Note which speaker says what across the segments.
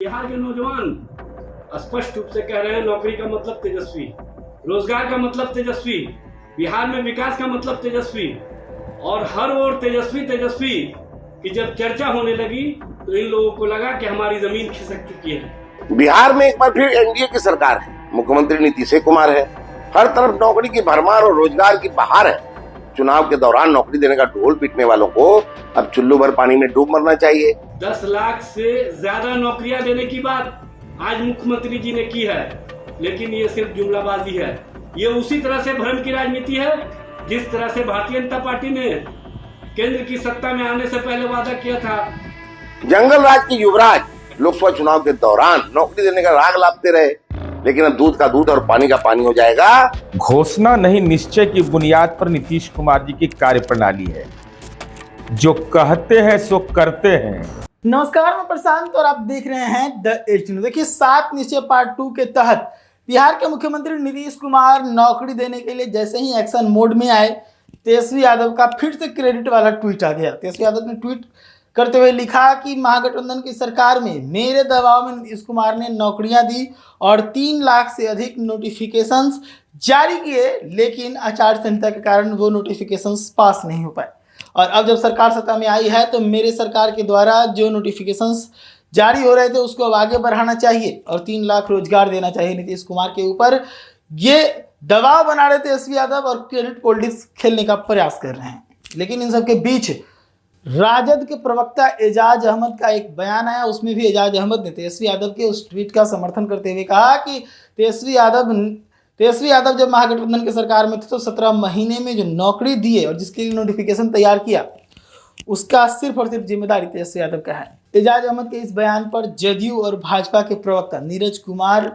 Speaker 1: बिहार के नौजवान स्पष्ट रूप से कह रहे हैं नौकरी का मतलब तेजस्वी, रोजगार का मतलब तेजस्वी, बिहार में विकास का मतलब तेजस्वी, और हर ओर तेजस्वी तेजस्वी की जब चर्चा होने लगी तो इन लोगों को लगा कि हमारी जमीन खिसक चुकी है।
Speaker 2: बिहार में एक बार फिर एनडीए की सरकार है, मुख्यमंत्री नीतीश कुमार है। हर तरफ नौकरी की भरमार और रोजगार की बहार है। चुनाव के दौरान नौकरी देने का ढोल पीटने वालों को अब चुल्लू भर पानी में डूब मरना चाहिए।
Speaker 1: 10 लाख से ज्यादा नौकरियां देने की बात आज मुख्यमंत्री जी ने की है, लेकिन ये सिर्फ जुमलाबाजी है। ये उसी तरह से भ्रम की राजनीति है जिस तरह से भारतीय जनता पार्टी ने केंद्र की सत्ता में आने से पहले वादा किया था।
Speaker 2: जंगल राज के युवराज लोकसभा चुनाव के दौरान नौकरी देने का राग लापते रहे, लेकिन अब दूध का दूध और पानी का पानी हो जाएगा।
Speaker 3: घोषणा नहीं, निश्चय की बुनियाद पर नीतीश कुमार जी की कार्यप्रणाली है। जो कहते हैं सो करते हैं।
Speaker 4: नमस्कार, मैं प्रशांत और आप देख रहे हैं द एज न्यूज। देखिए, 7 निश्चय पार्ट 2 के तहत बिहार के मुख्यमंत्री नीतीश कुमार नौकरी देने के लिए जैसे ही एक्शन मोड में आए, तेजस्वी यादव का फिर से क्रेडिट वाला ट्वीट आ गया। तेजस्वी यादव ने ट्वीट करते हुए लिखा कि महागठबंधन की सरकार में मेरे दबाव में नीतीश कुमार ने नौकरियां दी और 3 लाख से अधिक नोटिफिकेशंस जारी किए, लेकिन आचार संहिता के कारण वो नोटिफिकेशंस पास नहीं हो पाए। और अब जब सरकार सत्ता में आई है तो मेरे सरकार के द्वारा जो नोटिफिकेशंस जारी हो रहे थे उसको अब आगे बढ़ाना चाहिए और 3 लाख रोजगार देना चाहिए नीतीश कुमार के ऊपर। ये दबाव बना रहे थे तेजस्वी यादव और क्रेडिट पॉलिटिक्स खेलने का प्रयास कर रहे हैं। लेकिन इन सब के बीच राजद के प्रवक्ता एजाज अहमद का एक बयान आया। उसमें भी एजाज अहमद ने तेजस्वी यादव के उस ट्वीट का समर्थन करते हुए कहा कि तेजस्वी यादव जब महागठबंधन की सरकार में थे तो 17 महीने में जो नौकरी दिए और जिसके लिए नोटिफिकेशन तैयार किया उसका सिर्फ और सिर्फ जिम्मेदारी तेजस्वी यादव का है। एजाज अहमद के इस बयान पर जदयू और भाजपा के प्रवक्ता नीरज कुमार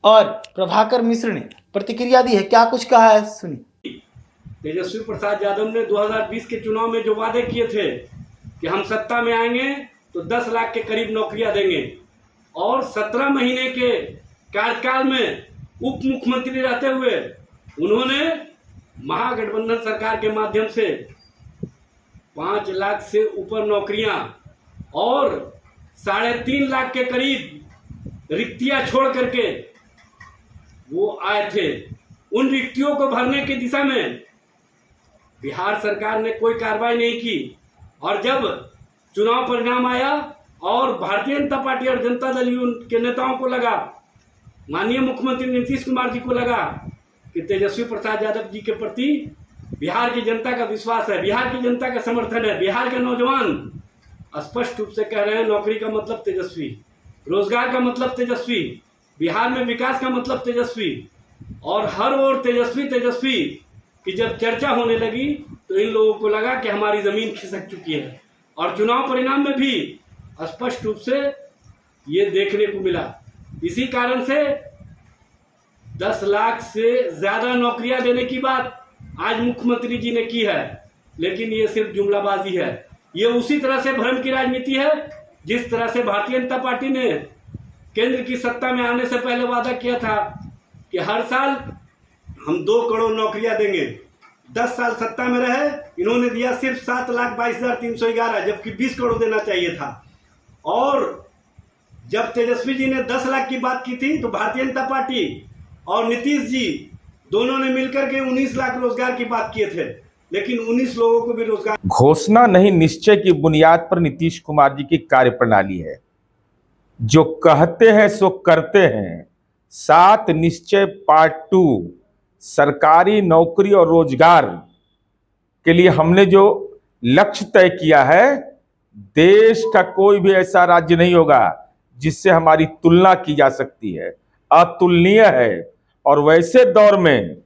Speaker 4: और प्रभाकर मिश्र ने प्रतिक्रिया दी है। क्या कुछ कहा है, सुनिए।
Speaker 1: तेजस्वी प्रसाद यादव ने 2020 के चुनाव में जो वादे किए थे कि हम सत्ता में आएंगे तो 10 लाख के करीब नौकरियां देंगे, और 17 महीने के कार्यकाल में उप मुख्यमंत्री रहते हुए उन्होंने महागठबंधन सरकार के माध्यम से 5 लाख से ऊपर नौकरियां और 3.5 लाख के करीब रिक्तियां छोड़ करके वो आए थे। उन रिक्तियों को भरने की दिशा में बिहार सरकार ने कोई कार्रवाई नहीं की, और जब चुनाव परिणाम आया और भारतीय जनता पार्टी और जनता दल के नेताओं को लगा, माननीय मुख्यमंत्री नीतीश कुमार जी को लगा कि तेजस्वी प्रसाद यादव जी के प्रति बिहार की जनता का विश्वास है, बिहार की जनता का समर्थन है। बिहार के नौजवान स्पष्ट रूप से कह रहे हैं नौकरी का मतलब तेजस्वी, रोजगार का मतलब तेजस्वी, बिहार में विकास का मतलब तेजस्वी, और हर ओर तेजस्वी तेजस्वी की जब चर्चा होने लगी तो इन लोगों को लगा कि हमारी जमीन खिसक चुकी है। और चुनाव परिणाम में भी स्पष्ट रूप से ये देखने को मिला। इसी कारण से 10 लाख से ज्यादा नौकरियां देने की बात आज मुख्यमंत्री जी ने की है, लेकिन ये सिर्फ जुमलाबाजी है। ये उसी तरह से भ्रम की राजनीति है जिस तरह से भारतीय जनता पार्टी ने केंद्र की सत्ता में आने से पहले वादा किया था कि हर साल हम 2 करोड़ नौकरियां देंगे। 10 साल सत्ता में रहे, इन्होंने दिया सिर्फ 7,22,311, जबकि 20 करोड़ देना चाहिए था। और जब तेजस्वी जी ने 10 लाख की बात की थी तो भारतीय जनता पार्टी और नीतीश जी दोनों ने मिलकर के 19 लाख रोजगार की बात किए थे, लेकिन 19 लोगों को भी रोजगार।
Speaker 3: घोषणा नहीं, निश्चय की बुनियाद पर नीतीश कुमार जी की कार्यप्रणाली है। जो कहते हैं सो करते हैं। 7 निश्चय पार्ट 2 सरकारी नौकरी और रोजगार के लिए हमने जो लक्ष्य तय किया है, देश का कोई भी ऐसा राज्य नहीं होगा जिससे हमारी तुलना की जा सकती है, अतुलनीय है। और वैसे दौर में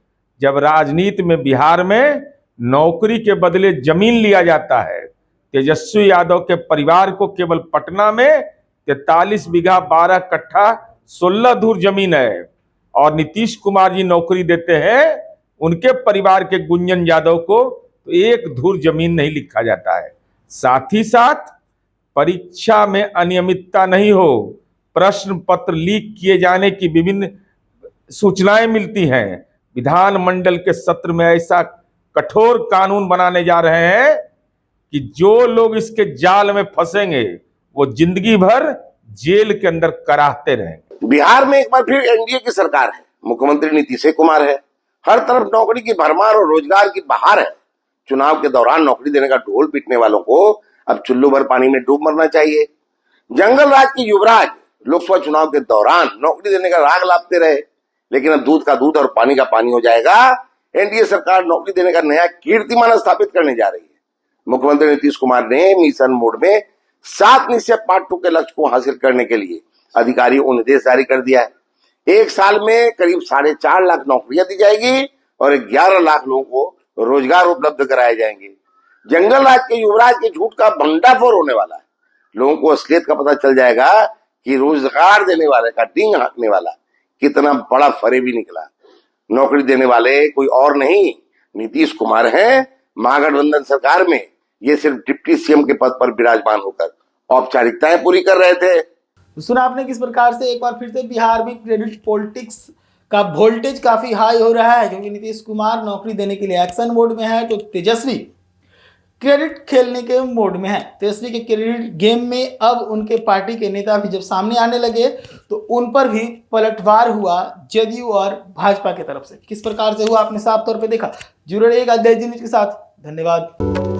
Speaker 3: जब राजनीति में बिहार में नौकरी के बदले जमीन लिया जाता है, तेजस्वी यादव के परिवार को केवल पटना में 43 बीघा 12 कट्ठा 16 धूर जमीन है, और नीतीश कुमार जी नौकरी देते हैं उनके परिवार के गुंजन यादव को तो 1 धूर जमीन नहीं लिखा जाता है। साथ ही साथ परीक्षा में अनियमितता नहीं हो, प्रश्न पत्र लीक किए जाने की विभिन्न सूचनाएं मिलती हैं। विधानमंडल के सत्र में ऐसा कठोर कानून बनाने जा रहे हैं कि जो लोग इसके जाल में फंसेंगे वो जिंदगी भर जेल के अंदर कराहते रहेंगे।
Speaker 2: बिहार में एक बार फिर एनडीए की सरकार है, मुख्यमंत्री नीतीश कुमार है। हर तरफ नौकरी की भरमार और रोजगार की बहार है। चुनाव के दौरान नौकरी देने का ढोल पीटने वालों को अब चुल्लू भर पानी में डूब मरना चाहिए। जंगल राज के युवराज लोकसभा चुनाव के दौरान नौकरी देने का राग लापते रहे, लेकिन अब दूध का दूध और पानी का पानी हो जाएगा। एनडीए सरकार नौकरी देने का नया कीर्तिमान स्थापित करने जा रही है। मुख्यमंत्री नीतीश कुमार ने मिशन मोड में 7 निश्चय पार्ट 2 के लक्ष्य को हासिल करने के लिए अधिकारियों को निर्देश जारी कर दिया है। एक साल में करीब 4.5 लाख नौकरियां दी जाएगी और 11 लाख लोगों को रोजगार उपलब्ध कराए जाएंगे। जंगल राज के युवराज के झूठ का भंडाफोड़ होने वाला है। लोगों को असलियत का पता चल जाएगा कि रोजगार देने वाले का डींग हाँकने वाला कितना बड़ा फरेबी निकला। नौकरी देने वाले कोई और नहीं, नीतीश कुमार हैं। महागठबंधन सरकार में ये सिर्फ डिप्टी सीएम के पद पर विराजमान होकर औपचारिकताएं पूरी कर रहे थे।
Speaker 4: सुना आपने किस प्रकार से एक बार फिर से बिहार में क्रेडिट पॉलिटिक्स का वोल्टेज काफी हाई हो रहा है, क्योंकि नीतीश कुमार नौकरी देने के लिए एक्शन मोड में है, तो तेजस्वी क्रेडिट खेलने के मोड में है। तेजस्वी के क्रेडिट गेम में अब उनके पार्टी के नेता भी जब सामने आने लगे तो उन पर भी पलटवार हुआ जदयू और भाजपा की तरफ से। किस प्रकार से हुआ आपने साफ तौर पे देखा। जुड़े रहिएगा द एज न्यूज के साथ। धन्यवाद।